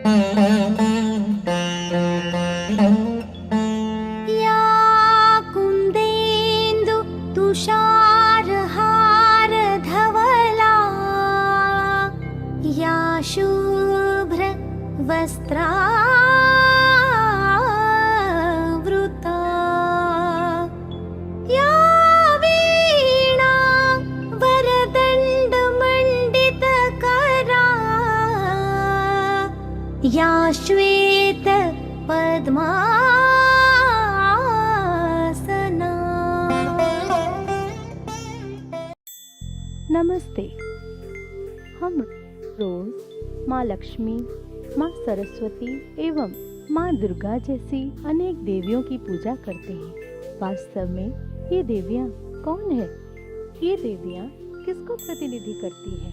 या कुन्देन्दु तुषारहार धवला या शुभ्र वस्त्रावृता या वीणा वरदण्डमण्डितकरा या श्वेत पद्मासना। नमस्ते। हम रोज माँ लक्ष्मी, माँ सरस्वती एवं माँ दुर्गा जैसी अनेक देवियों की पूजा करते हैं। वास्तव में ये देवियाँ कौन है? ये देवियाँ किसको प्रतिनिधि करती हैं?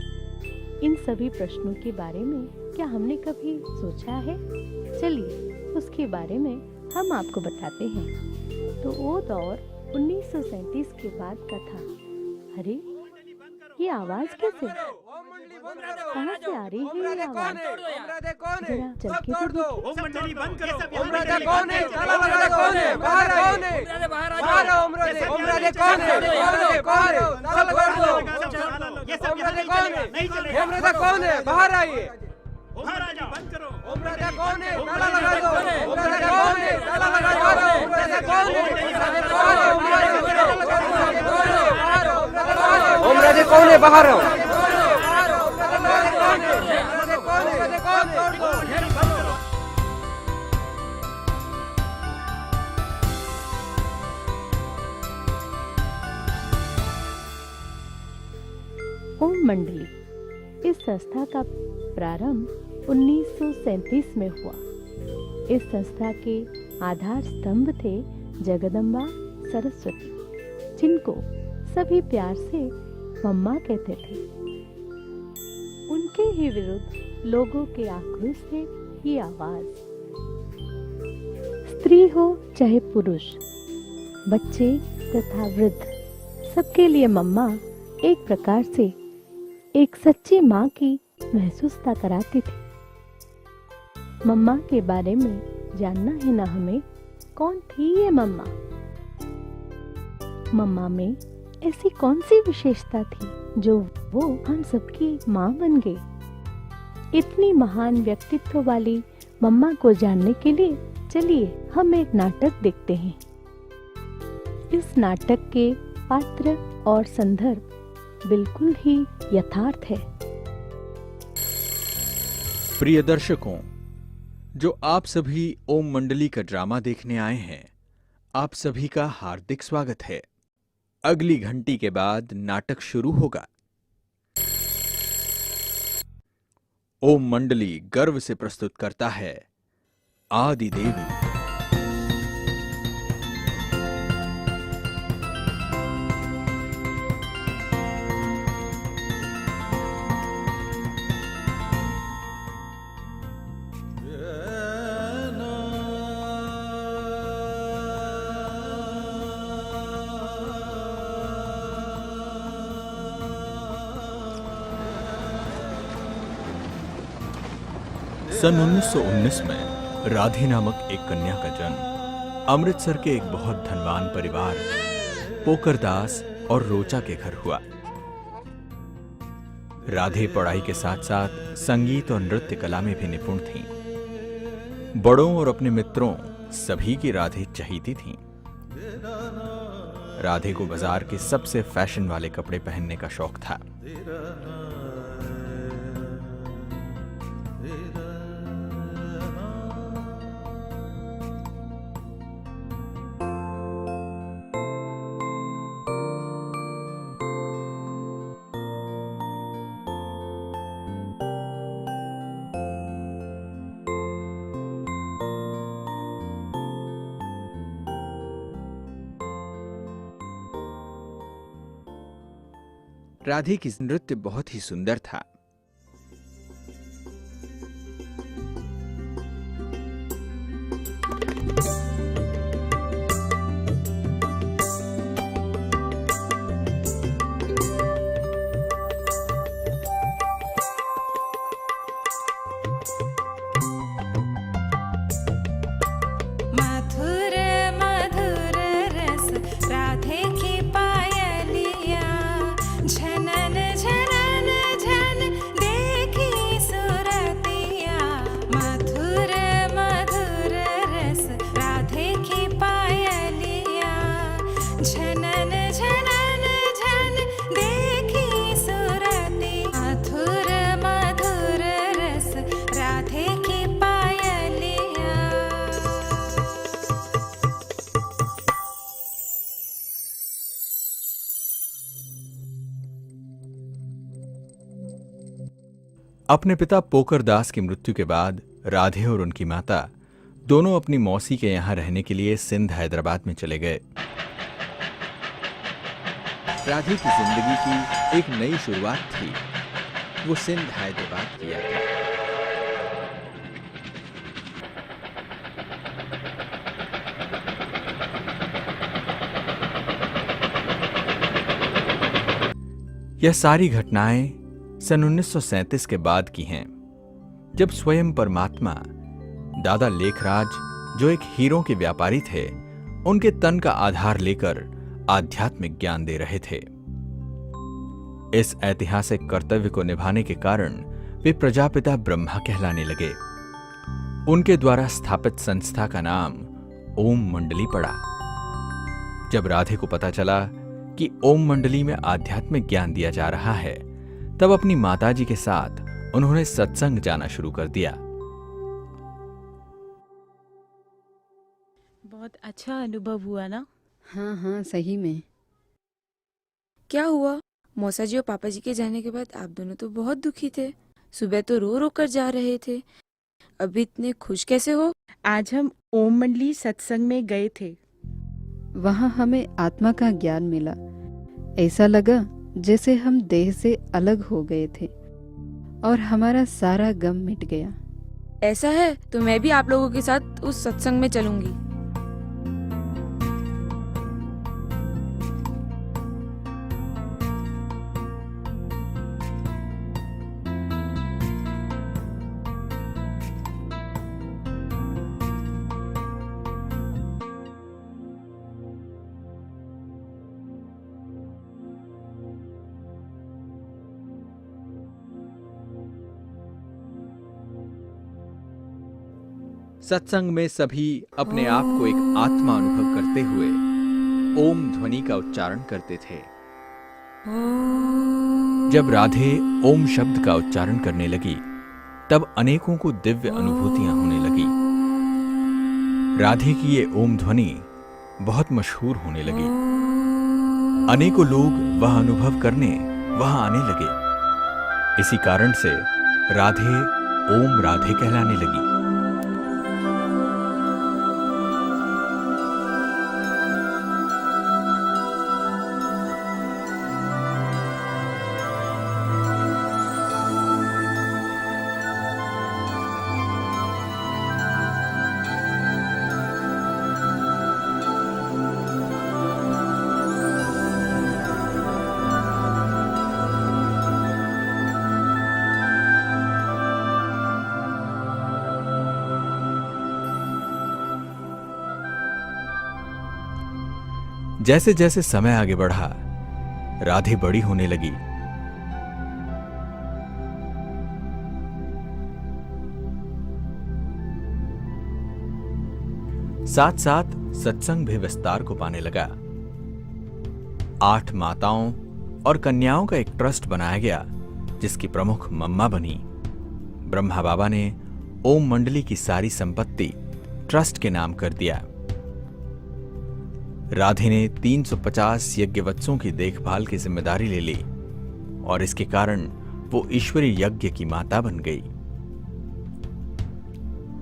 इन सभी प्रश्नों के बारे में क्या हमने कभी सोचा है? चलिए उसके बारे में हम आपको बताते हैं। तो वो दौर 1937 के बाद का था। अरे ये आवाज कैसे? कहाँ से आ रही है ये आवाज? जरा चल के तो देखो। बाहर आइए। बंद करो। ओम राजा कौन है? ताला लगा दो। ओम राजा कौन है? ताला लगा दो। ओम राजा कौन है? ओम राजा कौन है? बाहर आओ। ओम मंडली इस संस्था का प्रारंभ 1937 में हुआ। इस संस्था के आधार स्तंभ थे जगदम्बा सरस्वती, जिनको सभी प्यार से मम्मा कहते थे। उनके ही विरुद्ध लोगों के आक्रोश से ये आवाज, स्त्री हो चाहे पुरुष, बच्चे तथा वृद्ध, सबके लिए मम्मा एक प्रकार से एक सच्ची माँ की महसूसता कराती थी। मम्मा के बारे में जानना है ना हमें? कौन थी ये मम्मा? मम्मा में ऐसी कौन सी विशेषता थी जो वो हम सबकी माँ बन गई? इतनी महान व्यक्तित्व वाली मम्मा को जानने के लिए चलिए हम एक नाटक देखते हैं। इस नाटक के पात्र और संदर्भ बिल्कुल ही यथार्थ है। प्रिय दर्शकों, जो आप सभी ओम मंडली का ड्रामा देखने आए हैं, आप सभी का हार्दिक स्वागत है। अगली घंटी के बाद नाटक शुरू होगा। ओम मंडली गर्व से प्रस्तुत करता है आदि देवी। सन 1919 में राधे नामक एक कन्या का जन्म अमृतसर के एक बहुत धनवान परिवार पोकरदास और रोचा के घर हुआ। राधे पढ़ाई के साथ साथ संगीत और नृत्य कला में भी निपुण थीं। बड़ों और अपने मित्रों सभी की राधे चहीती थीं। राधे को बाजार के सबसे फैशन वाले कपड़े पहनने का शौक था। राधे की नृत्य बहुत ही सुंदर था। अपने पिता पोकर दास की मृत्यु के बाद राधे और उनकी माता दोनों अपनी मौसी के यहां रहने के लिए सिंध हैदराबाद में चले गए। राधे की जिंदगी की एक नई शुरुआत थी। वो सिंध हैदराबाद की यात्रा। यह सारी घटनाएं सन 1937 के बाद की हैं, जब स्वयं परमात्मा दादा लेखराज, जो एक हीरों के व्यापारी थे, उनके तन का आधार लेकर आध्यात्मिक ज्ञान दे रहे थे। इस ऐतिहासिक कर्तव्य को निभाने के कारण वे प्रजापिता ब्रह्मा कहलाने लगे। उनके द्वारा स्थापित संस्था का नाम ओम मंडली पड़ा। जब राधे को पता चला कि ओम मंडली में आध्यात्मिक ज्ञान दिया जा रहा है, तब अपनी माताजी के साथ उन्होंने सत्संग जाना शुरू कर दिया। बहुत अच्छा अनुभव हुआ ना? हाँ हाँ, सही में। क्या हुआ? मौसा जी और पापा जी के जाने के बाद आप दोनों तो बहुत दुखी थे। सुबह तो रो रो कर जा रहे थे, अभी इतने खुश कैसे हो? आज हम ओम मंडली सत्संग में गए थे। वहाँ हमें आत्मा का ज्ञान मिला। ऐसा लगा जैसे हम देह से अलग हो गए थे और हमारा सारा गम मिट गया। ऐसा है तो मैं भी आप लोगों के साथ उस सत्संग में चलूंगी। सत्संग में सभी अपने आप को एक आत्मा अनुभव करते हुए ओम ध्वनि का उच्चारण करते थे। जब राधे ओम शब्द का उच्चारण करने लगी, तब अनेकों को दिव्य अनुभूतियां होने लगी। राधे की ये ओम ध्वनि बहुत मशहूर होने लगी। अनेकों लोग वह अनुभव करने वहां आने लगे। इसी कारण से राधे ओम राधे कहलाने लगी। जैसे जैसे समय आगे बढ़ा, राधे बड़ी होने लगी। साथ साथ सत्संग भी विस्तार को पाने लगा। 8 माताओं और कन्याओं का एक ट्रस्ट बनाया गया, जिसकी प्रमुख मम्मा बनी। ब्रह्मा बाबा ने ओम मंडली की सारी संपत्ति ट्रस्ट के नाम कर दिया। राधे ने 350 यज्ञवत्सों की देखभाल की जिम्मेदारी ले ली और इसके कारण वो ईश्वरीय यज्ञ की माता बन गई।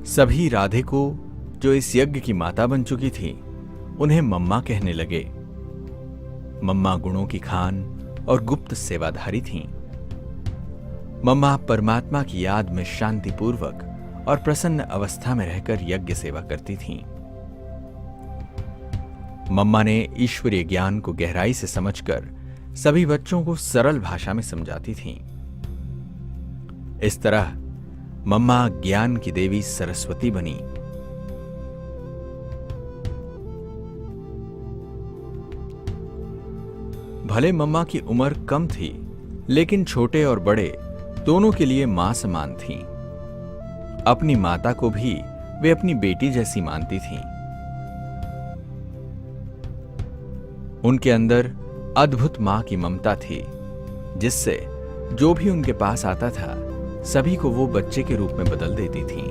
सभी राधे को, जो इस यज्ञ की माता बन चुकी थी, उन्हें मम्मा कहने लगे। मम्मा गुणों की खान और गुप्त सेवाधारी थीं। मम्मा परमात्मा की याद में शांतिपूर्वक और प्रसन्न अवस्था में रहकर यज्ञ सेवा करती थीं। मम्मा ने ईश्वरीय ज्ञान को गहराई से समझकर सभी बच्चों को सरल भाषा में समझाती थीं। इस तरह मम्मा ज्ञान की देवी सरस्वती बनी। भले मम्मा की उम्र कम थी, लेकिन छोटे और बड़े दोनों के लिए मां समान थीं। अपनी माता को भी वे अपनी बेटी जैसी मानती थीं। उनके अंदर अद्भुत मां की ममता थी, जिससे जो भी उनके पास आता था, सभी को वो बच्चे के रूप में बदल देती थीं।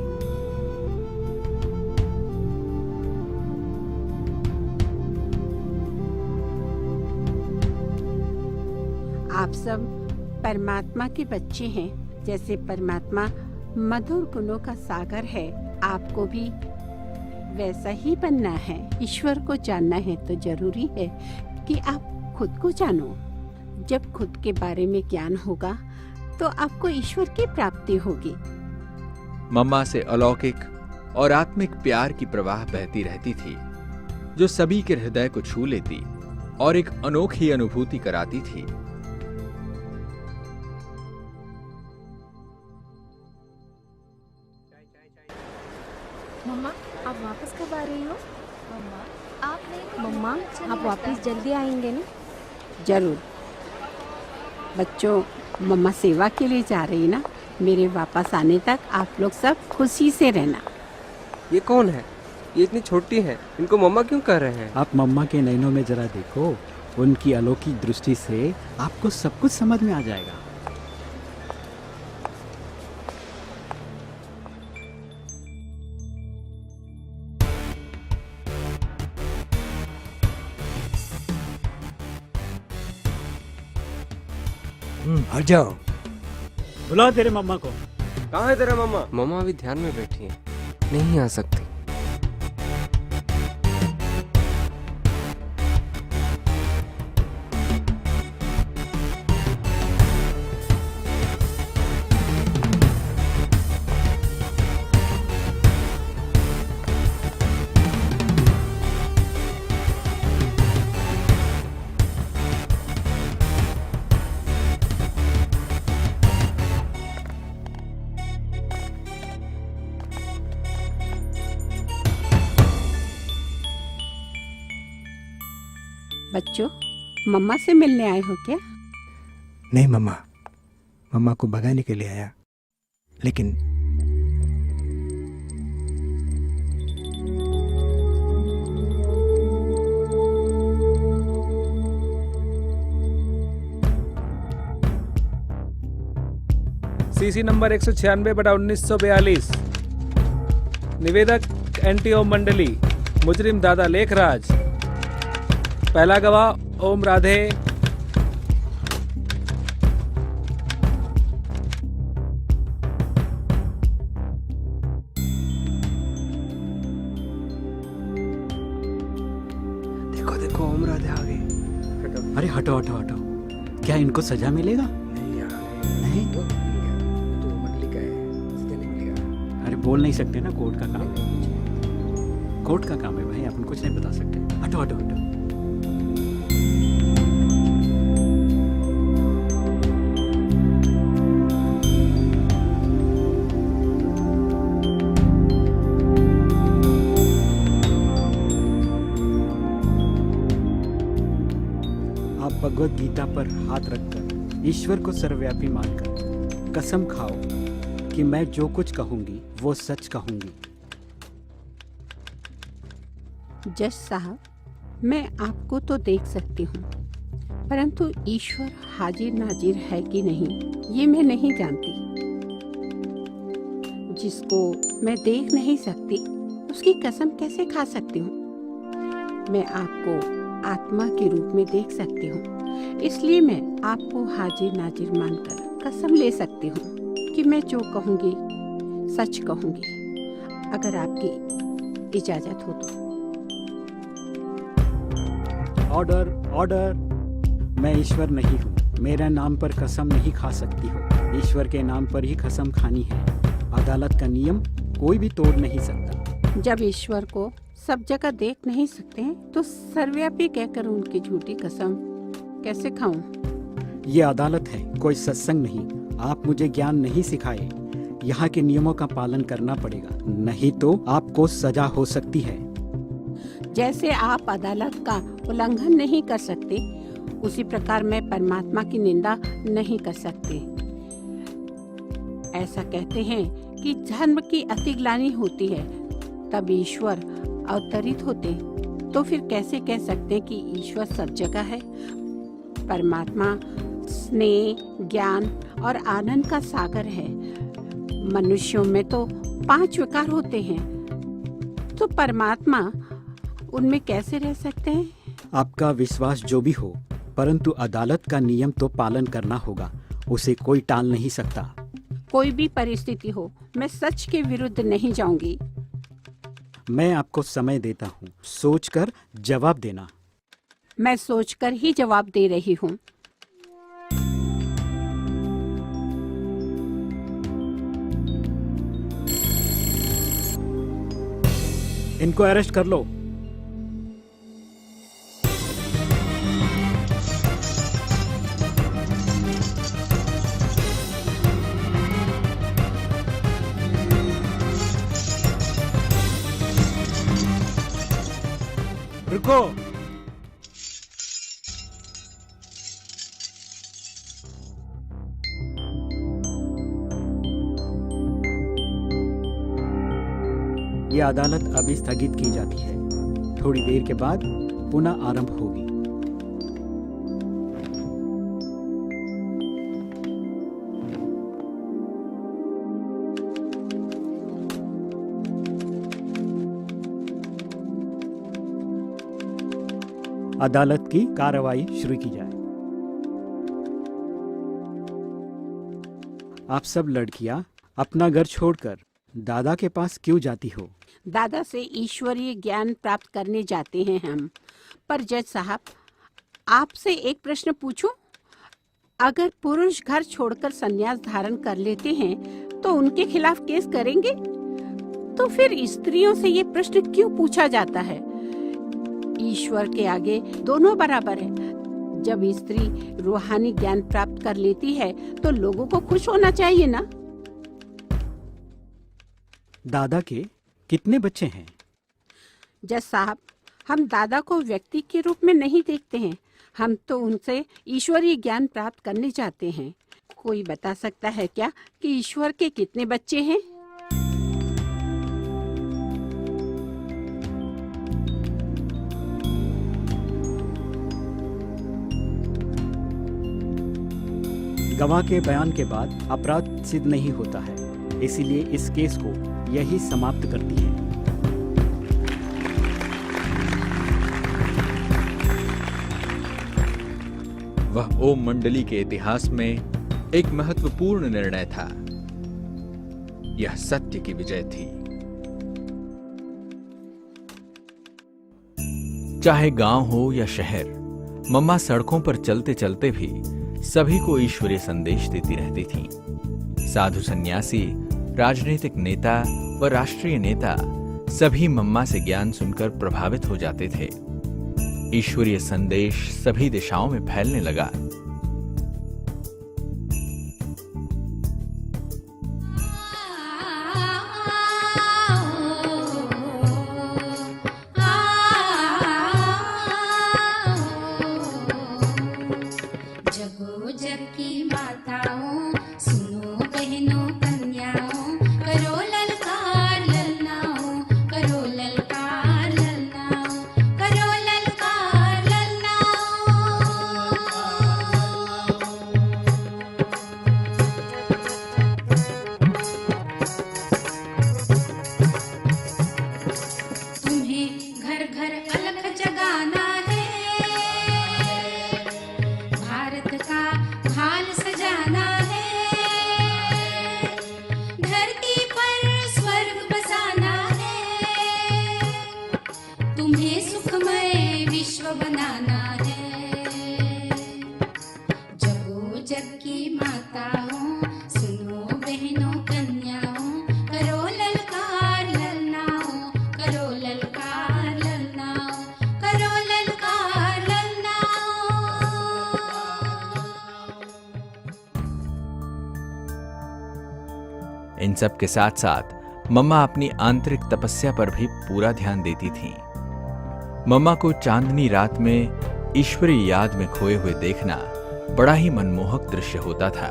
आप सब परमात्मा के बच्चे हैं। जैसे परमात्मा मधुर गुणों का सागर है, आपको भी वैसा ही बनना है। ईश्वर को जानना है तो जरूरी है कि आप खुद को जानो। जब खुद के बारे में ज्ञान होगा तो आपको ईश्वर की प्राप्ति होगी। मम्मा से अलौकिक और आत्मिक प्यार की प्रवाह बहती रहती थी, जो सभी के हृदय को छू लेती और एक अनोखी अनुभूति कराती थी। मम्मा, आप वापस कब आ रही हो? मम्मा, आप वापस जल्दी आएंगे ना? जरूर बच्चों, मम्मा सेवा के लिए जा रही ना। मेरे वापस आने तक आप लोग सब खुशी से रहना। ये कौन है? ये इतनी छोटी है, इनको मम्मा क्यों कह रहे हैं? आप मम्मा के नैनों में जरा देखो, उनकी अलौकिक दृष्टि से आपको सब कुछ समझ में आ जाएगा। आ जाओ। बुलाओ तेरे मम्मा को। कहाँ है तेरा मम्मा? मम्मा अभी ध्यान में बैठी है, नहीं आ सकती। बच्चों, मम्मा से मिलने आए हो क्या? नहीं मम्मा, मम्मा को भगाने के लिए आया, लेकिन सीसी नंबर 196/1942। निवेदक एंटी ओम मंडली, मुजरिम दादा लेखराज। पहला गवाह ओम राधे। देखो देखो ओम राधे आ गई। अरे हटो हटो हटो, क्या इनको सजा मिलेगा? नहीं यार, नहीं? तो मंडली का है, इसलिए नहीं मिलेगा। अरे बोल नहीं सकते ना, कोर्ट का काम। कोर्ट का काम है भाई, अपन कुछ नहीं बता सकते। हटो हटो हटो। भगवत गीता पर हाथ रखकर ईश्वर को सर्वव्यापी मानकर कसम खाओ कि मैं जो कुछ कहूंगी वो सच कहूंगी। जज साहब, मैं आपको तो देख सकती हूँ, परंतु ईश्वर हाजिर नाजिर है कि नहीं ये मैं नहीं जानती। जिसको मैं देख नहीं सकती उसकी कसम कैसे खा सकती हूँ? मैं आपको आत्मा के रूप में देख सकती हूँ, इसलिए मैं आपको हाजिर नाजिर मानकर कसम ले सकती हूँ कि मैं जो कहूँगी सच कहूँगी, अगर आपकी इजाजत हो तो। Order order. मैं ईश्वर नहीं हूँ, मेरे नाम पर कसम नहीं खा सकती हो। ईश्वर के नाम पर ही कसम खानी है। अदालत का नियम कोई भी तोड़ नहीं सकता। जब ईश्वर को सब जगह देख नहीं सकते हैं तो सर्वव्यापी कहकर उनकी झूठी कसम कैसे खाऊं? ये अदालत है, कोई सत्संग नहीं। आप मुझे ज्ञान नहीं सिखाए, यहाँ के नियमों का पालन करना पड़ेगा, नहीं तो आपको सजा हो सकती है। जैसे आप अदालत का उल्लंघन नहीं कर सकते, उसी प्रकार मैं परमात्मा की निंदा नहीं कर सकती। ऐसा कहते हैं कि धर्म की अतिग्लानि होती है तब ईश्वर अवतरित होते, तो फिर कैसे कह सकते हैं कि ईश्वर सब जगह है? परमात्मा स्नेह, ज्ञान और आनंद का सागर है। मनुष्यों में तो 5 विकार होते हैं, तो परमात्मा उनमें कैसे रह सकते हैं? आपका विश्वास जो भी हो, परंतु अदालत का नियम तो पालन करना होगा, उसे कोई टाल नहीं सकता। कोई भी परिस्थिति हो, मैं सच के विरुद्ध नहीं जाऊंगी। मैं आपको समय देता हूँ, सोचकर जवाब देना। मैं सोचकर ही जवाब दे रही हूँ। इनको अरेस्ट कर लो। रुको। ये अदालत अभी स्थगित की जाती है। थोड़ी देर के बाद पुनः आरंभ होगी। अदालत की कार्रवाई शुरू की जाए। आप सब लड़कियां अपना घर छोड़कर दादा के पास क्यों जाती हो? दादा से ईश्वरीय ज्ञान प्राप्त करने जाते हैं हम। पर जज साहब, आपसे एक प्रश्न पूछूं? अगर पुरुष घर छोड़कर संन्यास धारण कर लेते हैं तो उनके खिलाफ केस करेंगे? तो फिर स्त्रियों से ये प्रश्न क्यों पूछा जाता है? ईश्वर के आगे दोनों बराबर है। जब स्त्री रूहानी ज्ञान प्राप्त कर लेती है तो लोगों को खुश होना चाहिए ना? दादा के कितने बच्चे हैं? जज साहब, हम दादा को व्यक्ति के रूप में नहीं देखते हैं, हम तो उनसे ईश्वरीय ज्ञान प्राप्त करने चाहते हैं। कोई बता सकता है क्या कि ईश्वर के कितने बच्चे हैं? गवाह के बयान के बाद अपराध सिद्ध नहीं होता है, इसीलिए इस केस को यही समाप्त करती है। वह ओम मंडली के इतिहास में एक महत्वपूर्ण निर्णय था। यह सत्य की विजय थी। चाहे गांव हो या शहर, मम्मा सड़कों पर चलते चलते भी सभी को ईश्वरीय संदेश देती रहती थीं। साधु सन्यासी, राजनीतिक नेता व राष्ट्रीय नेता सभी मम्मा से ज्ञान सुनकर प्रभावित हो जाते थे। ईश्वरीय संदेश सभी दिशाओं में फैलने लगा। इन सब के साथ साथ मम्मा अपनी आंतरिक तपस्या पर भी पूरा ध्यान देती थीं। मम्मा को चांदनी रात में ईश्वरीय याद में खोए हुए देखना बड़ा ही मनमोहक दृश्य होता था।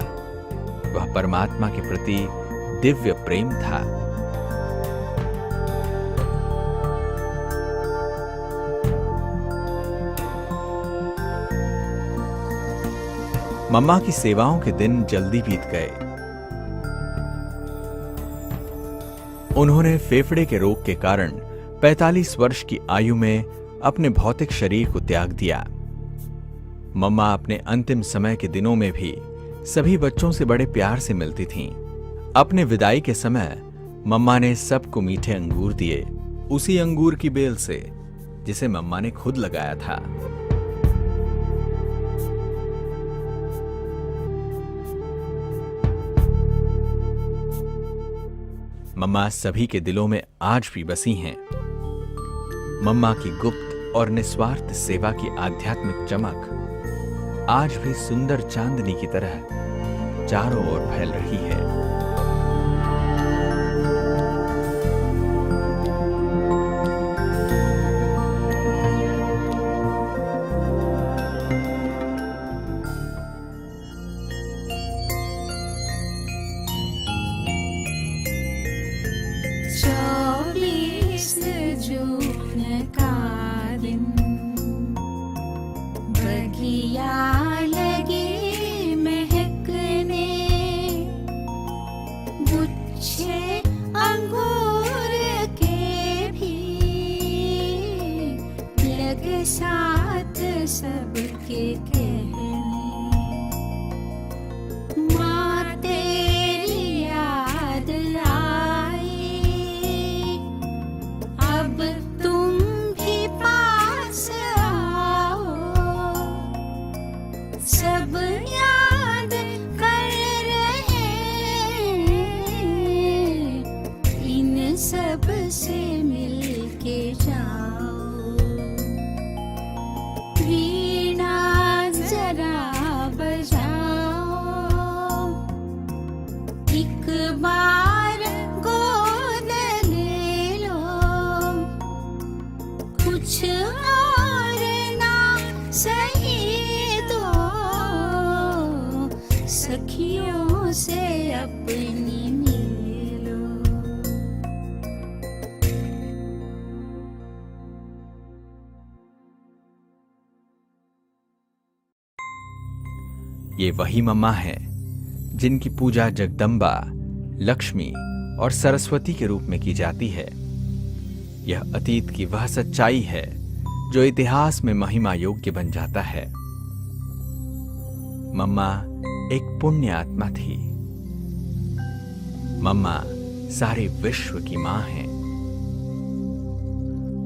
वह परमात्मा के प्रति दिव्य प्रेम था। मम्मा की सेवाओं के दिन जल्दी बीत गए। उन्होंने फेफड़े के रोग के कारण 45 वर्ष की आयु में अपने भौतिक शरीर को त्याग दिया। मम्मा अपने अंतिम समय के दिनों में भी सभी बच्चों से बड़े प्यार से मिलती थीं। अपने विदाई के समय मम्मा ने सबको मीठे अंगूर दिए, उसी अंगूर की बेल से जिसे मम्मा ने खुद लगाया था। मम्मा सभी के दिलों में आज भी बसी हैं। मम्मा की गुप्त और निस्वार्थ सेवा की आध्यात्मिक चमक आज भी सुंदर चांदनी की तरह चारों ओर फैल रही है। साथ सबके कहने, माँ तेरी याद आई, अब तुम भी पास आओ, सब याद कर रहे, इन सब से मिलके जाओ। वीणा जरा बजाओ, एक बार गोद ले लो, कुछ और ना सही दो, सखियों से अपनी मिलो। ये वही मम्मा है जिनकी पूजा जगदम्बा, लक्ष्मी और सरस्वती के रूप में की जाती है। यह अतीत की वह सच्चाई है जो इतिहास में महिमा योग्य बन जाता है। मम्मा एक पुण्य आत्मा थी। मम्मा सारे विश्व की मां है।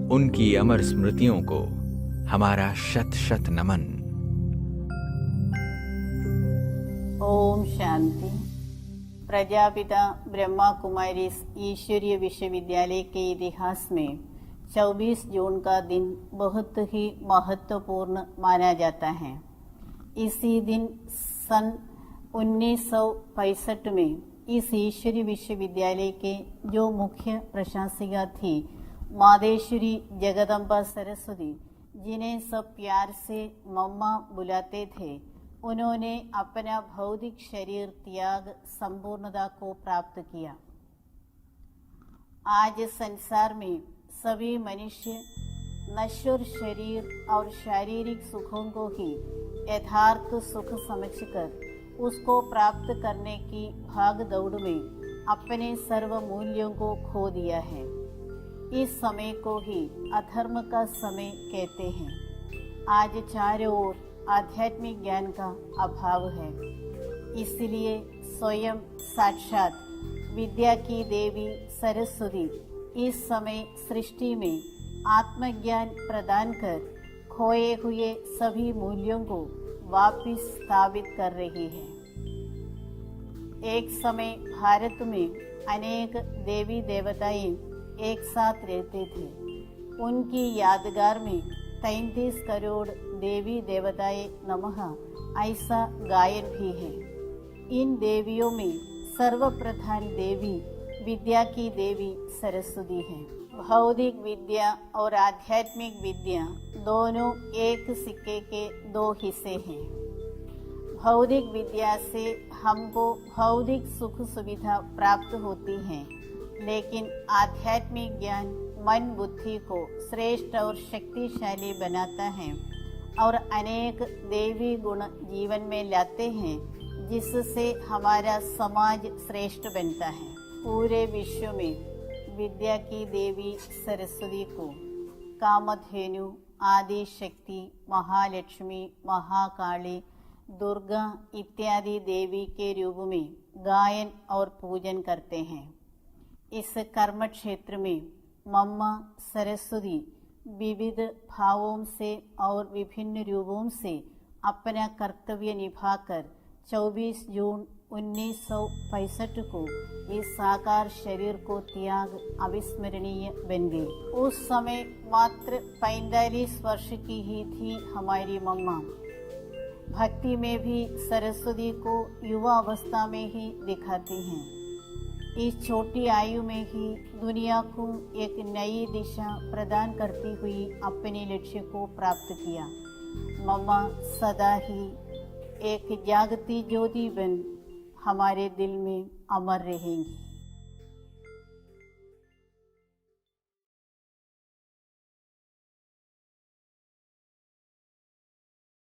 उनकी अमर स्मृतियों को हमारा शत शत नमन। ओम शांति। प्रजापिता ब्रह्मा कुमारीज ईश्वरीय विश्वविद्यालय के इतिहास में 24 जून का दिन बहुत ही महत्वपूर्ण माना जाता है। इसी दिन सन 1965 में इस ईश्वरीय विश्वविद्यालय के जो मुख्य प्रशासिका थी मादेश्वरी जगदम्बा सरस्वती, जिन्हें सब प्यार से मम्मा बुलाते थे, उन्होंने अपना भौतिक शरीर त्याग संपूर्णता को प्राप्त किया। आज संसार में सभी मनुष्य नश्वर शरीर और शारीरिक सुखों को ही यथार्थ सुख समझकर उसको प्राप्त करने की भाग दौड़ में अपने सर्व मूल्यों को खो दिया है। इस समय को ही अधर्म का समय कहते हैं। आज चारों ओर आध्यात्मिक ज्ञान का अभाव है, इसलिए स्वयं साक्षात विद्या की देवी सरस्वती इस समय सृष्टि में आत्मज्ञान प्रदान कर खोए हुए सभी मूल्यों को वापस स्थापित कर रही है। एक समय भारत में अनेक देवी देवताएं एक साथ रहते थे। उनकी यादगार में 33 करोड़ देवी देवताएं नमः ऐसा गायन भी है। इन देवियों में सर्वप्रधान देवी विद्या की देवी सरस्वती है। भौतिक विद्या और आध्यात्मिक विद्या दोनों एक सिक्के के दो हिस्से हैं। भौतिक विद्या से हमको भौतिक सुख सुविधा प्राप्त होती है, लेकिन आध्यात्मिक ज्ञान मन बुद्धि को श्रेष्ठ और शक्तिशाली बनाता है और अनेक देवी गुण जीवन में लाते हैं, जिससे हमारा समाज श्रेष्ठ बनता है। पूरे विश्व में विद्या की देवी सरस्वती को कामधेनु, आदि शक्ति, महालक्ष्मी, महाकाली, दुर्गा इत्यादि देवी के रूप में गायन और पूजन करते हैं। इस कर्म क्षेत्र में मम्मा सरस्वती विविध भावों से और विभिन्न रूपों से अपना कर्तव्य निभाकर 24 जून 1965 को इस साकार शरीर को त्याग अविस्मरणीय बन गई। उस समय मात्र 45 वर्ष की ही थी हमारी मम्मा। भक्ति में भी सरस्वती को युवा अवस्था में ही दिखाती हैं। इस छोटी आयु में ही दुनिया को एक नई दिशा प्रदान करती हुई अपने लक्ष्य को प्राप्त किया। मम्मा सदा ही एक जागती ज्योति बन हमारे दिल में अमर रहेंगी।